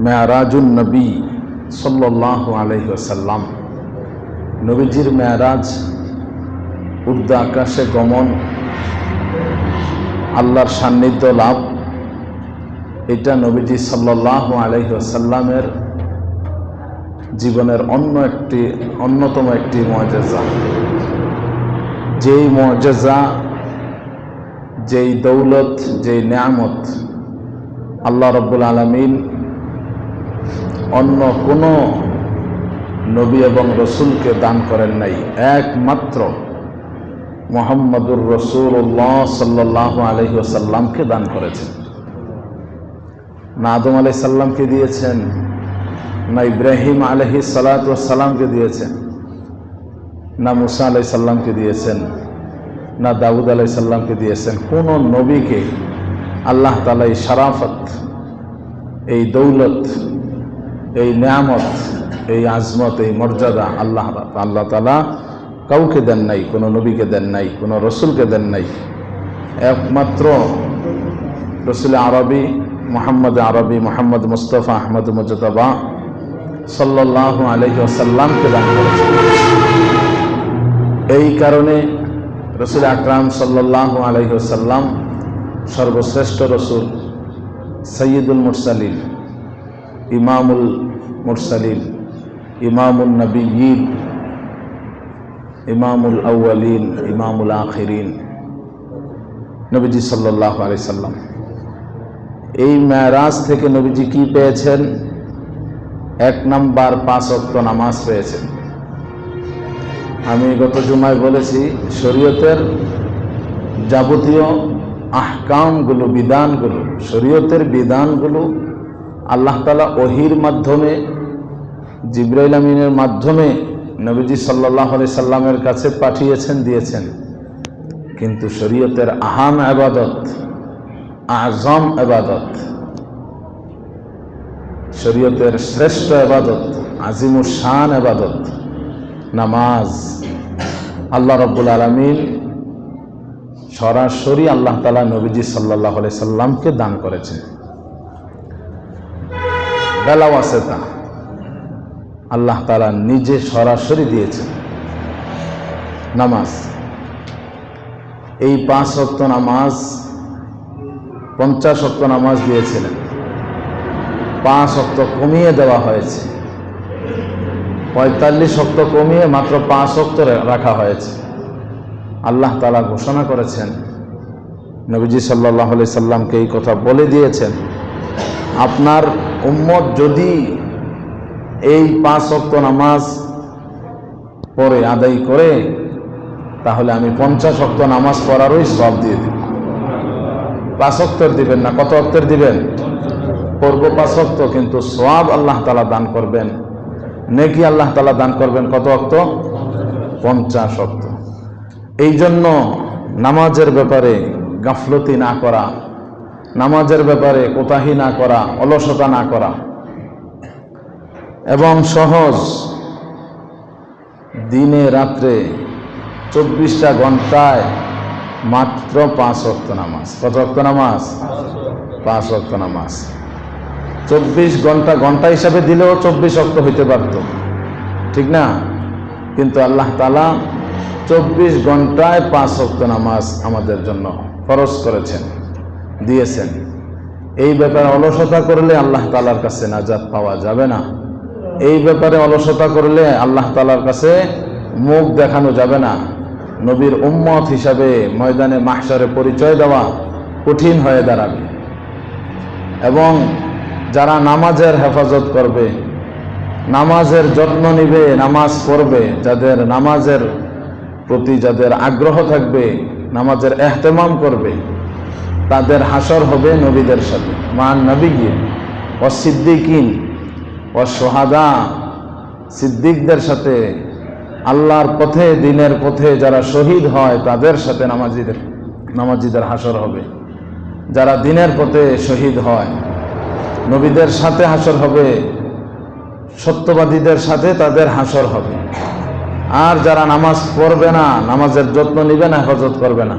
মেরাজুন নবী সাল্লাল্লাহু আলাইহি ওয়াসাল্লাম, নবীজির মেরাজ, ঊর্ধ্ব আকাশে গমন, আল্লাহর সান্নিধ্য লাভ, এটা নবীজি সাল্লাল্লাহু আলাইহি ওয়াসাল্লামের জীবনের অন্যতম একটি মুআজিজা। যেই মুআজিজা, যেই দৌলত, যেই নিয়ামত আল্লাহ রাব্বুল আলামিন অন্য কোনো নবী এবং রসুলকে দান করেন নাই, একমাত্র মুহাম্মদুর রাসূলুল্লাহ সাল্লাল্লাহু আলাইহি ওয়াসাল্লামকে দান করেছেন। না আদম আলাইহিস সালামকে দিয়েছেন, না ইব্রাহিম আলাইহিস সালাতু ওয়াস সালামকে দিয়েছেন, না মুসা আলাইহিস সালামকে দিয়েছেন, না দাউদ আলাইহিস সালামকে দিয়েছেন। কোন নবীকে আল্লাহ তাআলা এই শরাফত, এই দৌলত, এই নিয়ামত, এই আজমত, এই মর্যাদা আল্লাহ তাআলা কাউকে দেন নাই, কোনো নবীকে দেন নাই, কোনো রসুলকে দেন নাই। একমাত্র রসুল আরবি মুহাম্মদ মুস্তাফা আহমদ মুজতবা সাল্লাল্লাহু আলাইহি ওয়াসাল্লামকে দান করেছেন। এই কারণে রসুল আকরাম সাল্লাল্লাহু আলাইহি ওয়াসাল্লাম সর্বশ্রেষ্ঠ রসুল, সৈয়দুল মুরসালিন, ইমামুল মুরসালিন, ইমামুন নবিয়্যিন, ইমামুল আউয়ালিন, ইমামুল আখিরিন, নবীজি সাল্লাল্লাহু আলাইহি সাল্লাম। এই মেরাজ থেকে নবীজি কি পেয়েছেন? 1 নাম্বার 5 ওয়াক্ত নামাজ পেয়েছেন। আমি গত জুমায় বলেছি, শরীয়তের যাবতীয় আহকামগুলো, বিধানগুলো, শরীয়তের বিধানগুলো আল্লাহ তাআলা ওহীর মাধ্যমে, জিবরাইল আমিনের মাধ্যমে নবীজি সাল্লাল্লাহু আলাইহি সাল্লামের কাছে পাঠিয়েছেন, দিয়েছেন। কিন্তু শরীয়তের আহাম ইবাদত, আযম ইবাদত, শরীয়তের শ্রেষ্ঠ ইবাদত, আজিমুশ শান ইবাদত নামাজ, আল্লাহ রাব্বুল আলামিন সরাসরি আল্লাহ তাআলা নবীজি সাল্লাল্লাহু আলাইহি সাল্লামকে দান করেছেন। বেলা ওয়াসিতা আল্লাহ তাআলা নিজে সরাসরি দিয়েছেন নামাজ। এই 5 ওয়াক্ত নামাজ 50 ওয়াক্ত নামাজ দিয়েছিলেন, 5 ওয়াক্ত কমিয়ে দেওয়া হয়েছে, 45 ওয়াক্ত কমিয়ে মাত্র 5 ওয়াক্ত রাখা হয়েছে। আল্লাহ তাআলা ঘোষণা করেছেন, নবীজি সাল্লাল্লাহু আলাইহি সাল্লামকে এই কথা বলে দিয়েছেন, আপনার উম্মত যদি এই 5 ওয়াক্ত নামাজ পড়ে আদায় করে, তাহলে আমি 50 ওয়াক্ত নামাজ পড়ারই সওয়াব দিয়ে দিব। 5 ওয়াক্তের দিবেন না, কত ওয়াক্তের দিবেন? পড়ব 5 ওয়াক্ত, কিন্তু সওয়াব আল্লাহ তাআলা দান করবেন, নেকি আল্লাহ তাআলা দান করবেন কত ওয়াক্ত? 50 ওয়াক্ত। এই জন্য নামাজের ব্যাপারে গাফলতি না করা, নামাজের ব্যাপারে কোতাহি না করা, অলসতা না করা, এবং সহজ দিনে রাত্রে 24টা ঘন্টায় মাত্র 5 ওয়াক্ত নামাজ। কত ওয়াক্ত নামাজ? 5 ওয়াক্ত নামাজ। 24 ঘন্টা ঘন্টা হিসাবে দিলেও 24 ওয়াক্ত হইতে পারত, ঠিক না? কিন্তু আল্লাহ তাআলা 24 ঘন্টায় 5 ওয়াক্ত নামাজ আমাদের জন্য ফরজ করেছেন, দিয়েছেন। এই ব্যাপারে অলসতা করলে আল্লাহ তাআলার কাছে নাজাত পাওয়া যাবে না। এই ব্যাপারে অলসতা করলে আল্লাহ তাআলার কাছে মুখ দেখানো যাবে না। নবীর উম্মত হিসাবে ময়দানে মাহশারে পরিচয় দেওয়া কঠিন হয়ে দাঁড়াবে। এবং যারা নামাজের হেফাজত করবে, নামাজের যত্ন নিবে, নামাজ পড়বে, যাদের নামাজের প্রতি যাদের আগ্রহ থাকবে, নামাজের এহতেমাম করবে, তাদের হাসর হবে নবীদের সাথে, মান নবিয়্যিন ওয়া সিদ্দিকিন ওয়া শুহাদা, সিদ্দিকদের সাথে, আল্লাহর পথে, দ্বীনের পথে যারা শহীদ হয় তাদের সাথে নামাজীদের হাসর হবে। যারা দ্বীনের পথে শহীদ হয় নবীদের সাথে হাসর হবে, সত্যবাদীদের সাথে তাদের হাসর হবে। আর যারা নামাজ পড়বে না, নামাজের যত্ন নিবে না, হেফাজত করবে না,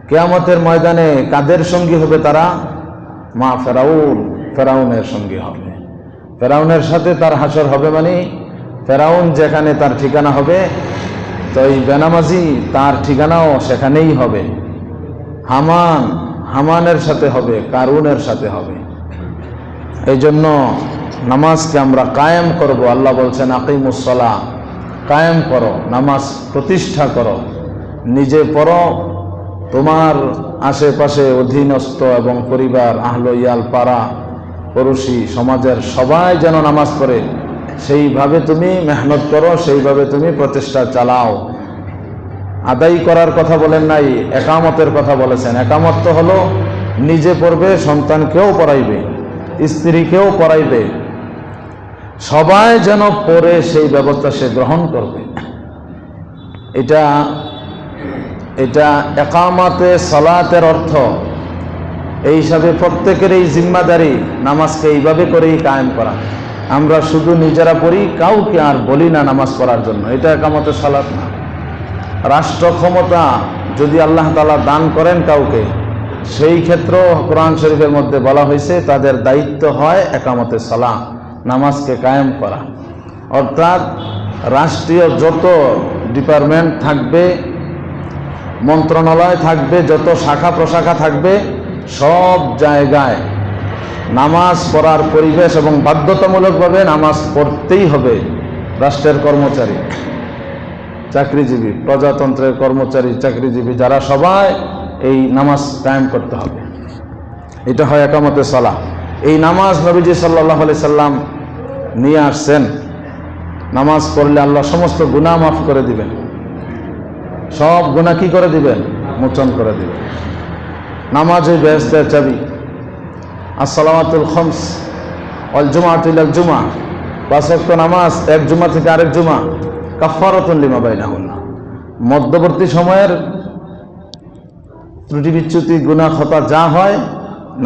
কিয়ামতের ময়দানে কাদের সঙ্গী হবে? তারা মা ফেরাউনের সঙ্গী হবে। ফেরাউনের সাথে তার হাসর হবে, মানে ফেরাউন যেখানে তার ঠিকানা হবে, তো এই বেনামাজি তার ঠিকানাও সেখানেই হবে। হামানের সাথে হবে, কারুনের সাথে হবে। এই জন্য নামাজকে আমরা কায়েম করব। আল্লাহ বলছেন আকিমুস সালাহ, কায়েম করো, নামাজ প্রতিষ্ঠা করো। নিজে পড়ো, তোমার আশেপাশে অধীনস্থ এবং পরিবার, আহল ইয়াল, পাড়া পড়োশি, সমাজের সবাই যেন নামাজ পড়ে, সেইভাবে তুমি মেহনত করো, সেইভাবে তুমি প্রচেষ্টা চালাও। আদায় করার কথা বলেন নাই, একামতের কথা বলেছেন। একামত তো হলো নিজে পড়বে, সন্তানকেও পড়াইবে, স্ত্রীকেও পড়াইবে, সবাই যেন পড়ে সেই ব্যবস্থা সে গ্রহণ করবে। এটা একামতে সালাতের অর্থ। এই হিসাবে প্রত্যেকের এই জিম্মাদারি নামাজকে এইভাবে করেই কায়েম করা। আমরা শুধু নিজেরা পড়ি, কাউকে আর বলি না নামাজ পড়ার জন্য, এটা একামতে সালাত না। রাষ্ট্র ক্ষমতা যদি আল্লাহ তাআলা দান করেন কাউকে, সেই ক্ষেত্রেও কোরআন শরীফের মধ্যে বলা হয়েছে তাদের দায়িত্ব হয় একামতে সালাহ, নামাজকে কায়েম করা। অর্থাৎ রাষ্ট্রীয় যত ডিপার্টমেন্ট থাকবে, মন্ত্রণালয় থাকবে, যত শাখা প্রশাখা থাকবে, সব জায়গায় নামাজ পড়ার পরিবেশ এবং বাধ্যতামূলকভাবে নামাজ পড়তেই হবে। রাষ্ট্রের কর্মচারী, চাকরিজীবী, প্রজাতন্ত্রের কর্মচারী, চাকরিজীবী, যারা সবাই এই নামাজ কায়েম করতে হবে। এটা হয় একামতে সালাহ। এই নামাজ নবীজি সাল্লাল্লাহু আলাইহি সাল্লাম নিয়ে আসছেন। নামাজ পড়লে আল্লাহ সমস্ত গুনাহ মাফ করে দিবেন, সব গুনাহ কি করে দিবেন? মোচন করে দিবেন। নামাজ ওই বেহেশতের চাবি। আসসালামাতুল খামস ওয়াল জুমআতু ইলাল জুমআ, 5 ওয়াক্ত নামাজ এক জুমা থেকে আরেক জুমা, কাফফারাতুন লিমা বাইনাহুন্না, মধ্যবর্তী সময়ের ত্রুটি বিচ্যুতি গুনাহ খতা যা হয়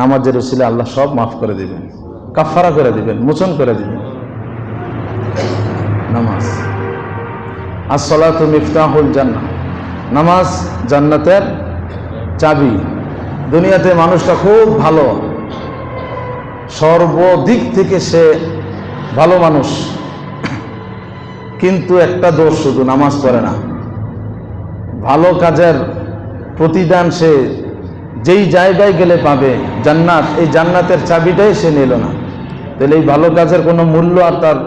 নামাজের উসিলে আল্লাহ সব মাফ করে দিবেন, কাফফারা করে দিবেন, মোচন করে দিবেন। নামাজ আসসালাতু মিফতাহুল জান্নাহ, নামাজ জান্নাতের চাবি। দুনিয়াতে মানুষটা খুব ভালো, সর্বদিক থেকে সে ভালো মানুষ, কিন্তু একটা দোষ, শুধু নামাজ পড়ে না। ভালো কাজের প্রতিদান সে যেই জায়গায় গেলে পাবে জান্নাত, এই জান্নাতের চাবিটাই সে নিল না, তাহলে এই ভালো কাজের কোনো মূল্য আর তার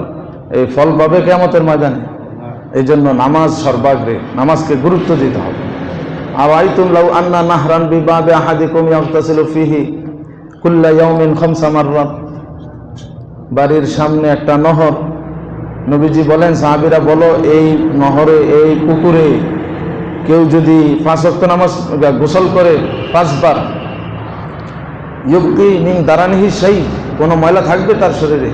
এই ফল পাবে কিয়ামতের ময়দানে? এই জন্য নামাজ সর্বাগ্রে, নামাজকে গুরুত্ব দিতে হবে। আরাইতুম লাউ আন্না নাহরান বিবাবি আহাদিকুম ইয়াগতাসিলু ফিহি কুল্লা ইয়াউমিন 5 মাররাত, বাড়ির সামনে একটা নহর, নবীজি বলেন সাহাবীরা বলো এই নহরে, এই পুকুরে কেউ যদি 5 ওয়াক্ত নামাজ গোসল করে 5 বার, ইউবকি মিন দারানিহি শাই, কোনো ময়লা থাকবে তার শরীরে?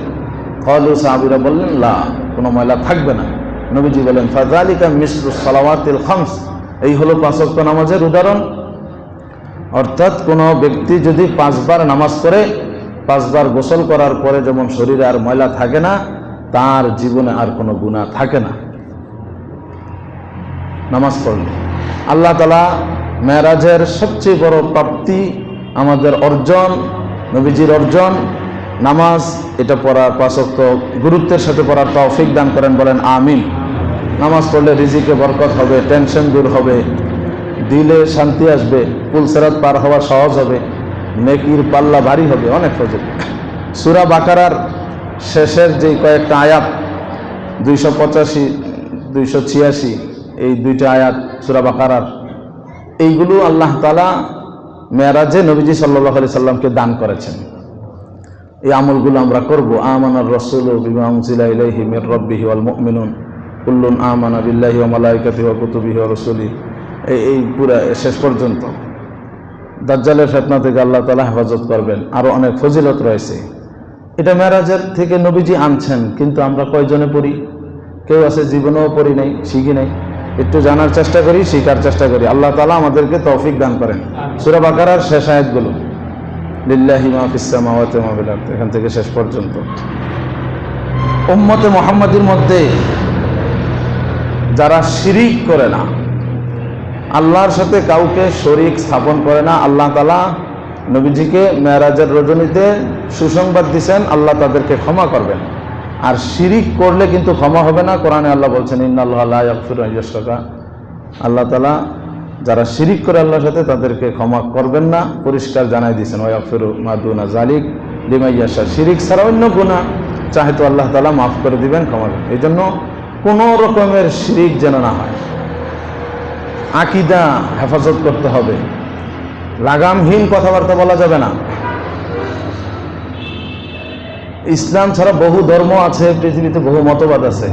ক্বালু, সাহাবীরা বললেন লা, কোনো ময়লা থাকবে না। নবীজি বলেন ফাযালিকা মিসলুস সালাওয়াতিল খামস, এই হলো 5 ওয়াক্ত নামাজের উদাহরণ। অর্থাৎ কোনো ব্যক্তি যদি 5 বার নামাজ পড়ে, 5 বার গোসল করার পরে যেমন শরীরে আর ময়লা থাকে না, তার জীবনে আর কোনো গুনাহ থাকে না নামাজ পড়লে। আল্লাহ তাআলা মেরাজের সবচেয়ে বড় প্রাপ্তি, আমাদের অর্জন, নবীজির অর্জন নামাজ, এটা পড়ার 5 ওয়াক্ত গুরুত্বের সাথে পড়ার তৌফিক দান করেন, বলেন আমিন। নামাজ পড়লে রিজিকে বরকত হবে, টেনশন দূর হবে, দিলে শান্তি আসবে, পুলসেরাত পার হওয়া সহজ হবে, নেকির পাল্লা ভারী হবে, অনেক ফজিলত। সূরা বাকারার শেষের যে কয়েকটা আয়াত 285, 286, এই দুইটা আয়াত সূরা বাকারার, এইগুলো আল্লাহ তাআলা মেরাজে নবীজি সাল্লাল্লাহু আলাইহি সাল্লামকে দান করেছেন। এই আমলগুলো আমরা করব। আমানার রাসূলু বিমা উনজিলা ইলাইহি মির রাব্বিহি ওয়াল মুমিনুন কুল্লুন আমানা বিল্লাহি ওয়া মালাইকাতিহি ওয়া কুতুবিহি ওয়া রাসূলিহি, এই পুরা শেষ পর্যন্ত। দাজ্জালের ফিতনা থেকে আল্লাহ তাআলা হেফাজত করবেন, আরো অনেক ফজিলত রয়েছে। এটা মেরাজের থেকে নবীজি আনছেন, কিন্তু আমরা কয়জনে পড়ি? কেউ আছে জীবনেও পড়ি নাই, শিখি নাই। একটু জানার চেষ্টা করি, শিখার চেষ্টা করি। আল্লাহ তাআলা আমাদেরকে তৌফিক দান করেন। সূরা বাকারার শেষ আয়াতগুলো, লিল্লাহি মা ফিস সামাওয়াতি ওয়া মা ফিল আরদ, এখান থেকে শেষ পর্যন্ত। উম্মতে মুহাম্মাদীর মধ্যে যারা শিরিক করে না, আল্লাহর সাথে কাউকে শরীক স্থাপন করে না, আল্লাহ তাআলা নবীজিকে মেরাজের রজনীতে সুসংবাদ দিয়েছেন আল্লাহ তাদেরকে ক্ষমা করবেন। আর শিরিক করলে কিন্তু ক্ষমা হবে না। কোরআনে আল্লাহ বলছেন ইন্নাল্লাহা লা ইয়াগফিরু আন ইউশরাকা, আল্লাহ তাআলা যারা শিরিক করে আল্লাহর সাথে তাদেরকে ক্ষমা করবেন না, পরিষ্কার জানাই দিয়েছেন ওয়া ইয়াগফিরু মা দুনা যালিক লিমান ইয়াশা। শিরিক ছাড়া অন্য গুনাহ চাহে তো আল্লাহ তাআলা মাফ করে দিবেন, ক্ষমা করবেন। এই জন্য কোনো রকমের শিরিক যেন না হয়। আকীদা হেফাজত করতে হবে, লাগামহীন কথাবার্তা বলা যাবে না। ইসলাম ছাড়া বহু ধর্ম আছে পৃথিবীতে, বহু মতবাদ আছে,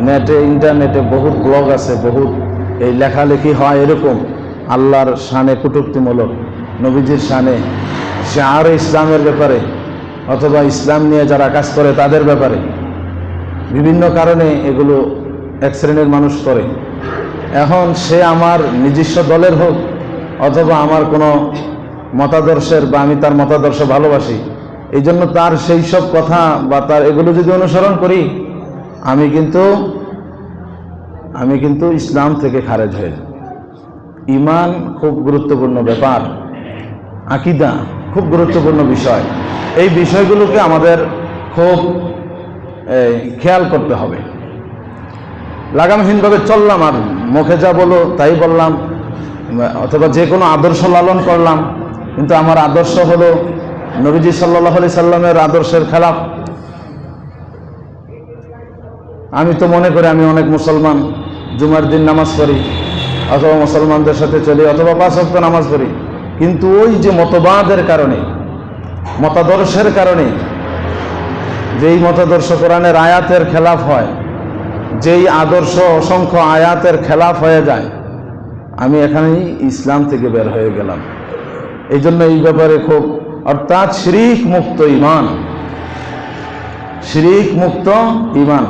নেটে ইন্টারনেটে বহুত ব্লগ আছে, বহুত এই লেখালেখি হয় এরকম আল্লাহর শানে কটূক্তিমূলক, নবীজির শানে, শাআর ইসলামের ব্যাপারে, অথবা ইসলাম নিয়ে যারা কাজ করে তাদের ব্যাপারে। বিভিন্ন কারণে এগুলো এক শ্রেণীর মানুষ করে। এখন সে আমার নিজস্ব দলের হোক অথবা আমার কোনো মতাদর্শের, বা আমি তার মতাদর্শ ভালোবাসি, এই জন্য তার সেই সব কথা বা তার এগুলো যদি অনুসরণ করি, আমি কিন্তু ইসলাম থেকে খারেজ হয়ে যাব। ঈমান খুব গুরুত্বপূর্ণ ব্যাপার, আকীদা খুব গুরুত্বপূর্ণ বিষয়। এই বিষয়গুলোকে আমাদের খুব খেয়াল করতে হবে। লাগামহীনভাবে চললাম আর মুখে যা বলো তাই বললাম, অথবা যে কোনো আদর্শ লালন করলাম, কিন্তু আমার আদর্শ হলো নবীজি সাল্লাল্লাহু আলাইহি সাল্লামের আদর্শের খেলাফ। আমি তো মনে করি আমি অনেক মুসলমান, জুমার দিন নামাজ পড়ি, অথবা মুসলমানদের সাথে চলি, অথবা 5 ওয়াক্ত নামাজ পড়ি, কিন্তু ওই যে মতবাদের কারণে, মতাদর্শের কারণে, যেই মতাদর্শ কোরআনের আয়াতের খেলাফ হয়, যেই আদর্শ অসংখ্য আয়াতের খেলাফ হয়ে যায়, আমি এখানেই ইসলাম থেকে বের হয়ে গেলাম। এই জন্য এই ব্যাপারে খুব, অর্থাৎ শিরিক মুক্ত ঈমান, শিরিক মুক্ত ঈমান।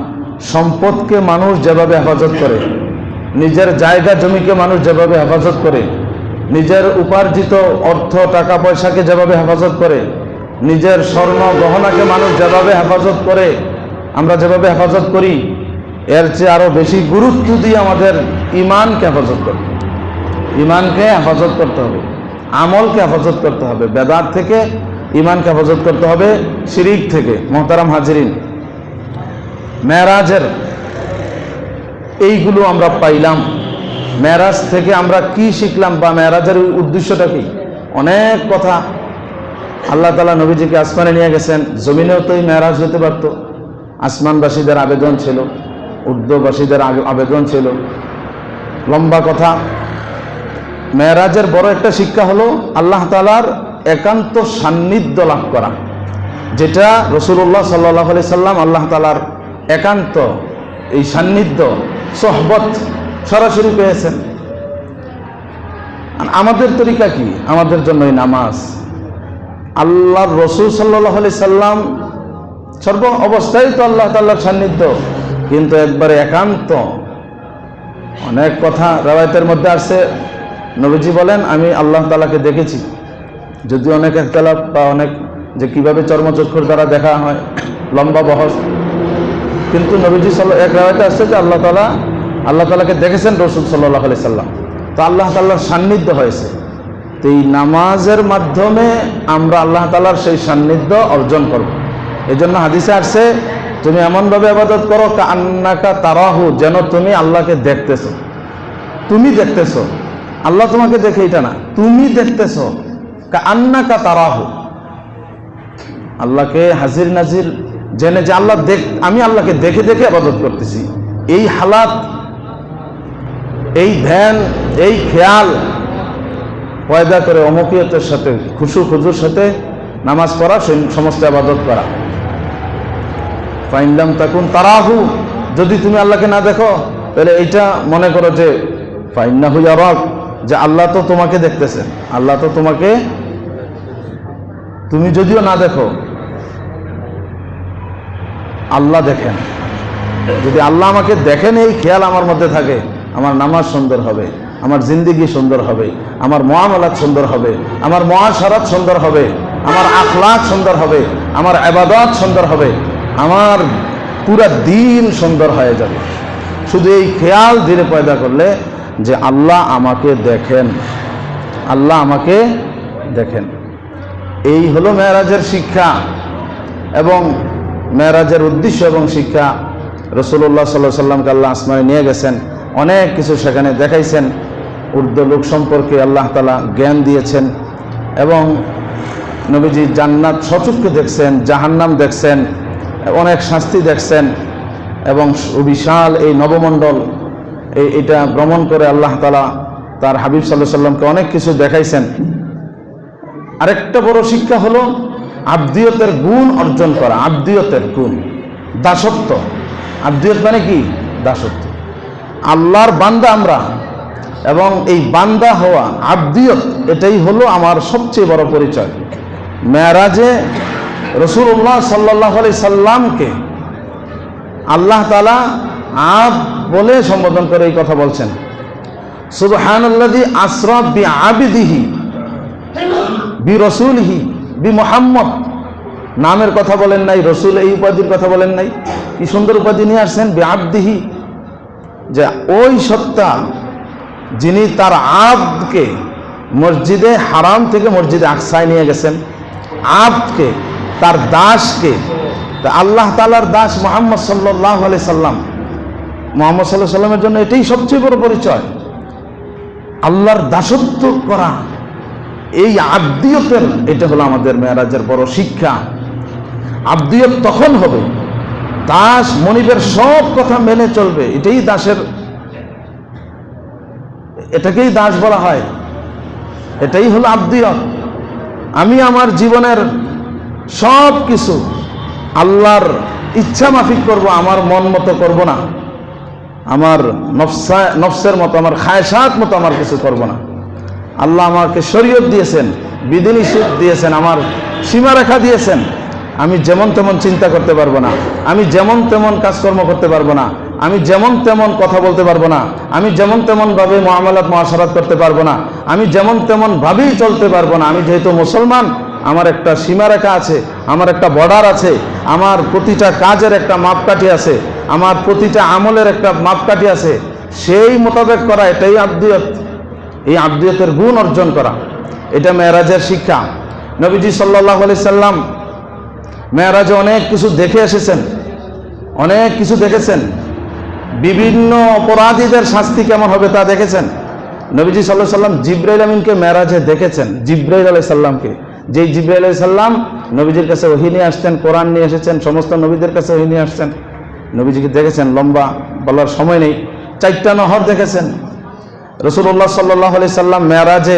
সম্পদকে মানুষ যেভাবে হেফাজত করে, নিজের জায়গা জমিকে মানুষ যেভাবে হেফাজত করে, নিজের উপার্জিত অর্থ টাকা পয়সাকে যেভাবে হেফাজত করে, নিজের স্বর্ণ গহনাকে মানুষ যেভাবে হেফাজত করে, আমরা যেভাবে হেফাজত করি, এর চেয়ে আরো বেশি গুরুত্ব দিয়ে আমাদের ঈমানকে হেফাজত করতে হবে। ঈমানকে হেফাজত করতে হবে, আমলকে হেফাজত করতে হবে, বেদাত থেকে ঈমানকে হেফাজত করতে হবে, শিরিক থেকে। মুহতারাম হাজিরিন, মেরাজের এইগুলো আমরা পাইলাম। মেরাজ থেকে আমরা কি শিখলাম, বা মেরাজের উদ্দেশ্যটা কি? অনেক কথা। আল্লাহ তাআলা নবীজিকে আসমানে নিয়ে গেছেন, জমিনেও তো এই মেরাজ হতে পারত। আসমানবাসীদের আবেদন ছিল, ঊর্ধ্ববাসীদের আবেদন ছিল, লম্বা কথা। মেরাজের বড় একটা শিক্ষা হলো আল্লাহ তাআলার একান্ত সান্নিধ্য লাভ করা, যেটা রাসূলুল্লাহ সাল্লাল্লাহু আলাইহি সাল্লাম আল্লাহ তাআলার একান্ত এই সান্নিধ্য, সোহবত সরাসরি পেয়েছেন। আমাদের তরিকা কি? আমাদের জন্য এই নামাজ। আল্লাহর রাসূল সাল্লাল্লাহু আলাইহি সাল্লাম সর্ব অবস্থায় তো আল্লাহ তাআলার সান্নিধ্য, কিন্তু একবারে একান্ত। অনেক কথা রাওয়ায়াতের মধ্যে আসছে, নবীজি বলেন আমি আল্লাহ তাআলাকে দেখেছি। যদি অনেক একতলাপ বা অনেক যে কিভাবে চর্মচক্ষুর দ্বারা দেখা হয়, লম্বা বহস, কিন্তু নবীজি এক রাওয়ায়াতে আসছে যে আল্লাহ তাআলাকে দেখেছেন রাসূল সাল্লাল্লাহু আলাইহি সাল্লাম। তো আল্লাহ তাআলার সান্নিধ্য হয়েছে। তো এই নামাজের মাধ্যমে আমরা আল্লাহ তাআলার সেই সান্নিধ্য অর্জন করব। এই জন্য হাদিসে আসছে, তুমি এমনভাবে ইবাদত করো কান্নাকা তারাহু, যেন তুমি আল্লাহকে দেখতেছো। তুমি দেখতেছো, আল্লাহ তোমাকে দেখে এটা না, তুমি দেখতেছো। কান্নাকা তারাহু, আল্লাহকে হাজির নাজির জেনে যে আল্লাহ আমি আল্লাহকে দেখে দেখে ইবাদত করতেছি। এই হালাত, এই ধ্যান, এই খেয়াল পয়দা করে অমুকিয়তের সাথে, খুজুর সাথে নামাজ পড়া, সমস্ত ইবাদত করা। ফাইন লাম তাকুন তারাহু, যদি তুমি আল্লাহকে না দেখো, তাহলে এইটা মনে করো যে ফাইন্নাহু ইয়ারাক, যে আল্লাহ তো তোমাকে দেখতেছেন। আল্লাহ তো তোমাকে, তুমি যদিও না দেখো, আল্লাহ দেখেন। যদি আল্লাহ আমাকে দেখেন, এই খেয়াল আমার মধ্যে থাকে, আমার নামাজ সুন্দর হবে, আমার জিন্দেগি সুন্দর হবে, আমার মুআমালাত সুন্দর হবে, আমার মুআশারাত সুন্দর হবে, আমার আখলাক সুন্দর হবে, আমার ইবাদত সুন্দর হবে, আমার পুরা দিন সুন্দর হয়ে যাবে। শুধু এই খেয়াল ধীরে পয়দা করলে যে আল্লাহ আমাকে দেখেন, আল্লাহ আমাকে দেখেন। এই হলো মেরাজের শিক্ষা এবং মেরাজের উদ্দেশ্য এবং শিক্ষা। রাসূলুল্লাহ সাল্লাল্লাহু আলাইহি সাল্লামকে আল্লাহ আসমানে নিয়ে গেছেন, অনেক কিছু সেখানে দেখাইছেন। ঊর্ধ্ব লোক সম্পর্কে আল্লাহ তাআলা জ্ঞান দিয়েছেন এবং নবীজি জান্নাত সচক্ষে দেখছেন, জাহান্নাম দেখছেন, অনেক শাস্তি দেখছেন এবং বিশাল এই নবমণ্ডল এটা ভ্রমণ করে আল্লাহ তাআলা তার হাবিব সাল্লাল্লাহু আলাইহি সাল্লামকে অনেক কিছু দেখাইছেন। আরেকটা বড় শিক্ষা হলো আবদিয়তের গুণ অর্জন করা। আবদিয়তের গুণ, দাসত্ব। আবদিয়ত মানে কি? দাসত্ব। আল্লাহর বান্দা আমরা, এবং এই বান্দা হওয়া, আবদিয়ত, এটাই হলো আমার সবচেয়ে বড় পরিচয়। মেরাজে রাসূলুল্লাহ সাল্লাল্লাহু আলাইহি সাল্লামকে আল্লাহ তাআলা আব বলে সম্বোধন করে এই কথা বলছেন, সুবহানাল্লাযী আসরা বিআবদিহি বিরাসূলিহি বিমুহাম্মদ। নামের কথা বলেন নাই, রসুল এই উপাধির কথা বলেন নাই। কি সুন্দর উপাধি নিয়ে আসছেন, বিআবদিহি, যে ওই সত্তা যিনি তার আবদকে মসজিদে হারাম থেকে মসজিদে আকসায় নিয়ে গেছেন। আবদকে, তার দাসকে, আল্লাহ তাআলার দাস মুহাম্মদ সাল্লাল্লাহু আলাইহি সাল্লাম, মুহাম্মদ সাল্লাল্লাহু আলাইহি সাল্লামের জন্য এটাই সবচেয়ে বড় পরিচয়, আল্লাহর দাসত্ব করা। এই আবদিয়তের, এটা হলো আমাদের মেরাজের বড় শিক্ষা। আবদিয়ত তখন হবে, দাস মনিবের সব কথা মেনে চলবে, এটাই দাসের, এটাকেই দাস বলা হয়। এটাই হলো আবদিয়ত। আমি আমার জীবনের সব কিছু আল্লাহর ইচ্ছা মাফিক করব, আমার মন মতো করব না, আমার নফসের মতো, আমার খায়সাত মতো আমার কিছু করব না। আল্লাহ আমাকে শরীয়ত দিয়েছেন, বিধিনিষেধ দিয়েছেন, আমার সীমারেখা দিয়েছেন। আমি যেমন তেমন চিন্তা করতে পারবো না, আমি যেমন তেমন কাজকর্ম করতে পারবো না, আমি যেমন তেমন কথা বলতে পারবো না, আমি যেমন তেমন ভাবে মুআমালাত মুআশারাত করতে পারবো না, আমি যেমন তেমন ভাবেই চলতে পারবো না। আমি যেহেতু মুসলমান, আমার একটা সীমারেখা আছে, আমার একটা বর্ডার আছে, আমার প্রতিটা কাজের একটা মাপকাঠি আছে, আমার প্রতিটা আমলের একটা মাপকাঠি আছে, সেই মোতাবেক করা, এটাই আবদিয়ত। এই আবদিয়তের গুণ অর্জন করা, এটা মেরাজের শিক্ষা। নবীজি সাল্লাল্লাহু আলাইহি সাল্লাম মেরাজে অনেক কিছু দেখে এসেছেন, অনেক কিছু দেখেছেন। বিভিন্ন অপরাধীদের শাস্তি কেমন হবে তা দেখেছেন। নবীজি সাল্লাল্লাহু আলাইহি সাল্লাম জিবরাইল আমিনকে মেরাজে দেখেছেন, জিবরাইল আলাইহিস সালামকে। যেই জিবরাইল আলাইহিস সালাম নবীজির কাছে ওহী নিয়ে আসতেন, কোরআন নিয়ে এসেছেন, সমস্ত নবীদের কাছে ওহী নিয়ে আসছেন। নবীজিকে দেখেছেন, লম্বা বলার সময় নেই, 4টা নহর দেখেছেন। রাসূলুল্লাহ সাল্লাল্লাহু আলাইহি সাল্লাম মেরাজে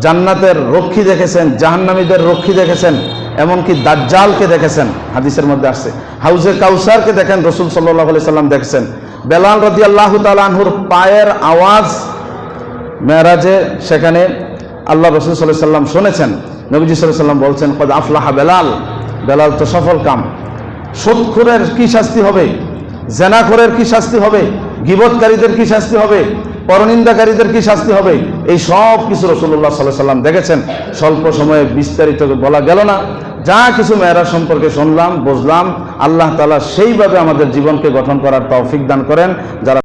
জান্নাতের রক্ষী দেখেছেন, জাহান্নামীদের রক্ষী দেখেছেন, এমনকি দাজ্জালকে দেখেছেন। হাদিসের মধ্যে আসছে হাউজে কাউসারকে দেখেন, রাসূল সাল্লাল্লাহু আলাইহি সাল্লাম দেখেছেন। বেলাল রাদিয়াল্লাহু তাআলা আনহুর পায়ের আওয়াজ মেরাজে সেখানে আল্লাহ রাসূল সাল্লাল্লাহু আলাইহি সাল্লাম শুনেছেন। নবীজি সাল্লাল্লাহু আলাইহি সাল্লাম বলছেন, কদ আফলাহা বেলাল, বেলাল তো সফল কাম। সুদখোরের কি শাস্তি হবে, জেনাখোরের কি শাস্তি হবে, গীবতকারীদের কি শাস্তি হবে, পরনিন্দাকারীদের কি শাস্তি হবে, এই সব কিছু রাসূলুল্লাহ সাল্লাল্লাহু আলাইহি সাল্লাম দেখেছেন। স্বল্প সময়ে বিস্তারিত বলা গেল না, যা কিছু মেরাজ সম্পর্কে শুনলাম, বুঝলাম। আল্লাহ তাআলা সেইভাবে আমাদের জীবনকে গঠন করার তৌফিক দান করেন। যারা